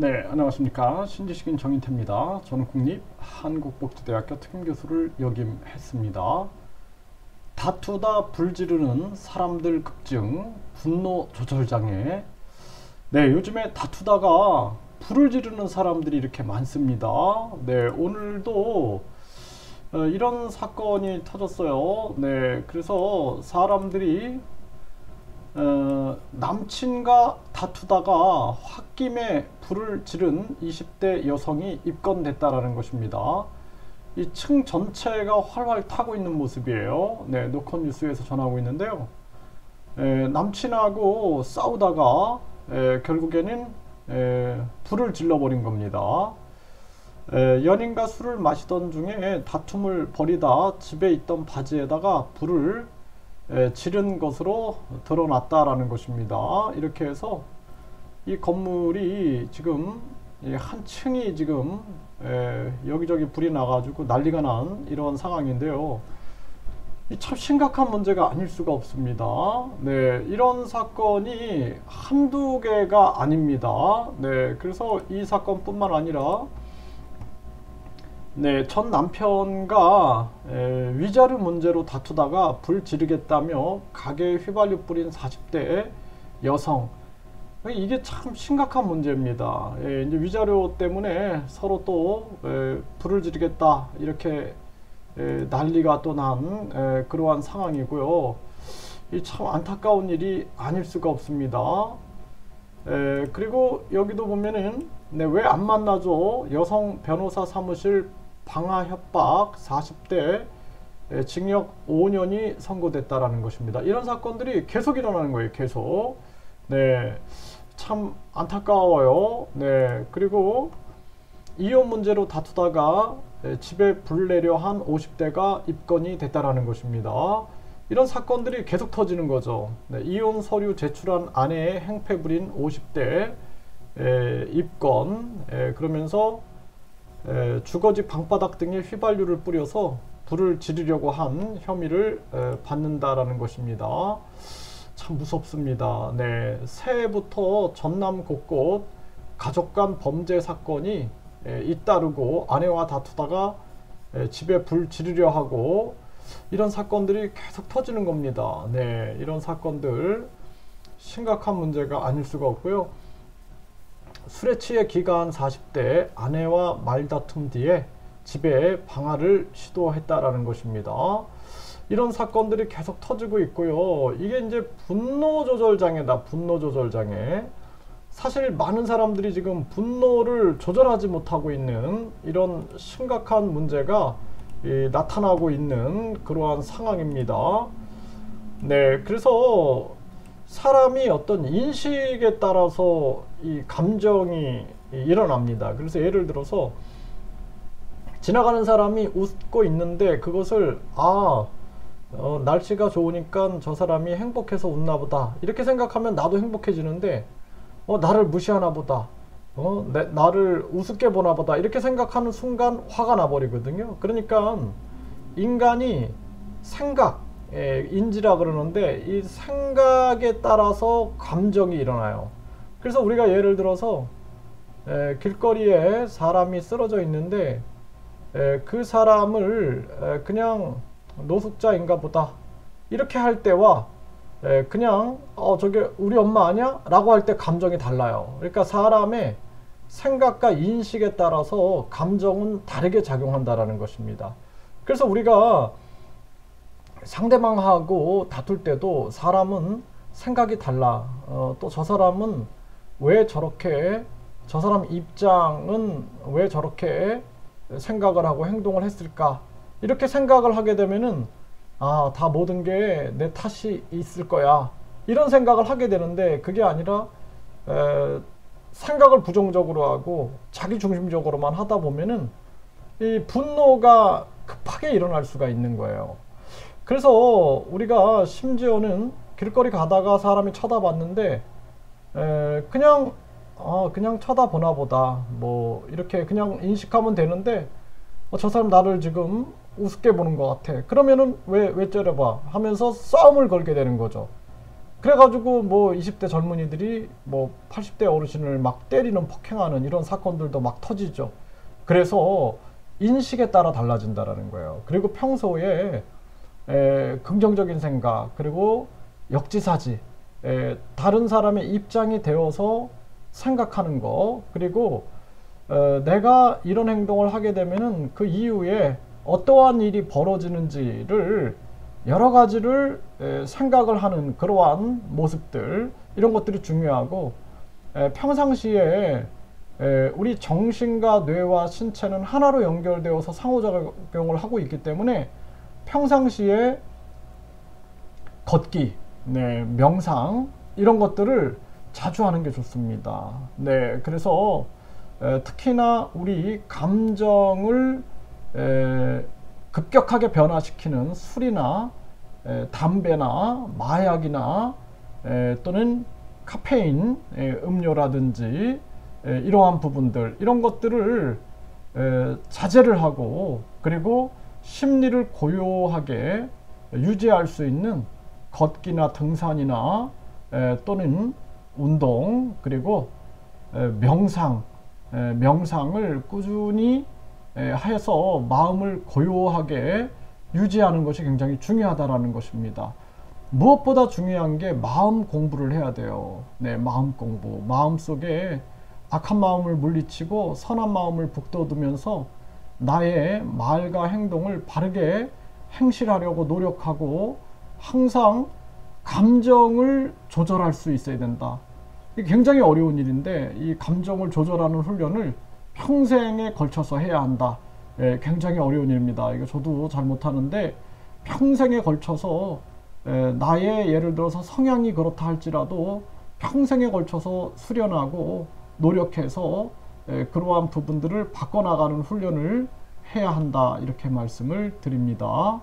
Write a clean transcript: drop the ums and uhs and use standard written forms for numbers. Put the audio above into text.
네, 안녕하십니까. 신지식인 정인태입니다. 저는 국립한국복지대학교 특임교수를 역임했습니다. 다투다 불지르는 사람들 급증, 분노 조절장애. 네, 요즘에 다투다가 불을 지르는 사람들이 이렇게 많습니다. 네, 오늘도 이런 사건이 터졌어요. 네, 그래서 사람들이 남친과 다투다가 홧김에 불을 지른 20대 여성이 입건됐다라는 것입니다. 이 층 전체가 활활 타고 있는 모습이에요. 네, 노컷 뉴스에서 전하고 있는데요. 남친하고 싸우다가 결국에는 불을 질러버린 겁니다. 연인과 술을 마시던 중에 다툼을 벌이다 집에 있던 바지에다가 불을 지른 것으로 드러났다라는 것입니다. 이렇게 해서 이 건물이 지금 한 층이 지금 여기저기 불이 나가지고 난리가 난 이런 상황인데요. 참 심각한 문제가 아닐 수가 없습니다. 네, 이런 사건이 한두 개가 아닙니다. 네, 그래서 이 사건뿐만 아니라 네, 전 남편과 위자료 문제로 다투다가 불 지르겠다며 가게에 휘발유 뿌린 40대 여성. 이게 참 심각한 문제입니다. 이제 위자료 때문에 서로 또 불을 지르겠다 이렇게 난리가 또 난 그러한 상황이고요. 이 참 안타까운 일이 아닐 수가 없습니다. 그리고 여기도 보면은 네, 왜 안 만나죠? 여성 변호사 사무실 방화 협박 40대 징역 5년이 선고됐다라는 것입니다. 이런 사건들이 계속 일어나는 거예요. 계속. 네, 참 안타까워요. 네, 그리고 이혼 문제로 다투다가 집에 불 내려 한 50대가 입건이 됐다라는 것입니다. 이런 사건들이 계속 터지는 거죠. 네, 이혼 서류 제출한 아내의 행패 부린 50대 입건. 그러면서 주거지 방바닥 등에 휘발유를 뿌려서 불을 지르려고 한 혐의를 받는다라는 것입니다. 참 무섭습니다. 네, 새해부터 전남 곳곳 가족 간 범죄 사건이 잇따르고 아내와 다투다가 집에 불 지르려 하고 이런 사건들이 계속 터지는 겁니다. 네, 이런 사건들 심각한 문제가 아닐 수가 없고요. 술에 취해 귀가한 40대 아내와 말다툼 뒤에 집에 방화를 시도했다라는 것입니다. 이런 사건들이 계속 터지고 있고요. 이게 이제 분노 조절 장애다. 분노 조절 장애. 사실 많은 사람들이 지금 분노를 조절하지 못하고 있는 이런 심각한 문제가 나타나고 있는 그러한 상황입니다. 네, 그래서 사람이 어떤 인식에 따라서 이 감정이 일어납니다. 그래서 예를 들어서 지나가는 사람이 웃고 있는데 그것을 날씨가 좋으니까 저 사람이 행복해서 웃나 보다 이렇게 생각하면 나도 행복해지는데 나를 무시하나 보다 나를 우습게 보나 보다 이렇게 생각하는 순간 화가 나버리거든요. 그러니까 인간이 생각 인지라 그러는데 이 생각에 따라서 감정이 일어나요. 그래서 우리가 예를 들어서 길거리에 사람이 쓰러져 있는데 그 사람을 그냥 노숙자인가 보다 이렇게 할 때와 그냥 저게 우리 엄마 아니야? 라고 할 때 감정이 달라요. 그러니까 사람의 생각과 인식에 따라서 감정은 다르게 작용한다라는 것입니다. 그래서 우리가 상대방하고 다툴 때도 사람은 생각이 달라. 또 저 사람은 왜 저렇게 저 사람 입장은 왜 저렇게 생각을 하고 행동을 했을까? 이렇게 생각을 하게 되면은 다 모든 게 내 탓이 있을 거야. 이런 생각을 하게 되는데 그게 아니라 생각을 부정적으로 하고 자기 중심적으로만 하다 보면은 이 분노가 급하게 일어날 수가 있는 거예요. 그래서 우리가 심지어는 길거리 가다가 사람이 쳐다봤는데 그냥 쳐다보나 보다 뭐 이렇게 그냥 인식하면 되는데 저 사람 나를 지금 우습게 보는 것 같아. 그러면은 왜 째려봐 하면서 싸움을 걸게 되는 거죠. 그래가지고 뭐 20대 젊은이들이 뭐 80대 어르신을 막 때리는 폭행하는 이런 사건들도 막 터지죠. 그래서 인식에 따라 달라진다라는 거예요. 그리고 평소에 긍정적인 생각, 그리고 역지사지, 다른 사람의 입장이 되어서 생각하는 거, 그리고 내가 이런 행동을 하게 되면은 그 이후에 어떠한 일이 벌어지는지를 여러 가지를 생각을 하는 그러한 모습들, 이런 것들이 중요하고, 평상시에 우리 정신과 뇌와 신체는 하나로 연결되어서 상호작용을 하고 있기 때문에 평상시에 걷기, 네, 명상 이런 것들을 자주 하는 게 좋습니다. 네, 그래서 특히나 우리 감정을 급격하게 변화시키는 술이나 담배나 마약이나 또는 카페인 음료라든지 이러한 부분들, 이런 것들을 자제를 하고, 그리고 심리를 고요하게 유지할 수 있는 걷기나 등산이나 또는 운동, 그리고 명상을 꾸준히 해서 마음을 고요하게 유지하는 것이 굉장히 중요하다라는 것입니다. 무엇보다 중요한 게 마음 공부를 해야 돼요. 네, 마음 공부. 마음속에 악한 마음을 물리치고 선한 마음을 북돋우면서 나의 말과 행동을 바르게 행실하려고 노력하고 항상 감정을 조절할 수 있어야 된다. 이게 굉장히 어려운 일인데 이 감정을 조절하는 훈련을 평생에 걸쳐서 해야 한다. 굉장히 어려운 일입니다. 이거 저도 잘 못하는데 평생에 걸쳐서 나의 예를 들어서 성향이 그렇다 할지라도 평생에 걸쳐서 수련하고 노력해서 그러한 부분들을 바꿔나가는 훈련을 해야 한다. 이렇게 말씀을 드립니다.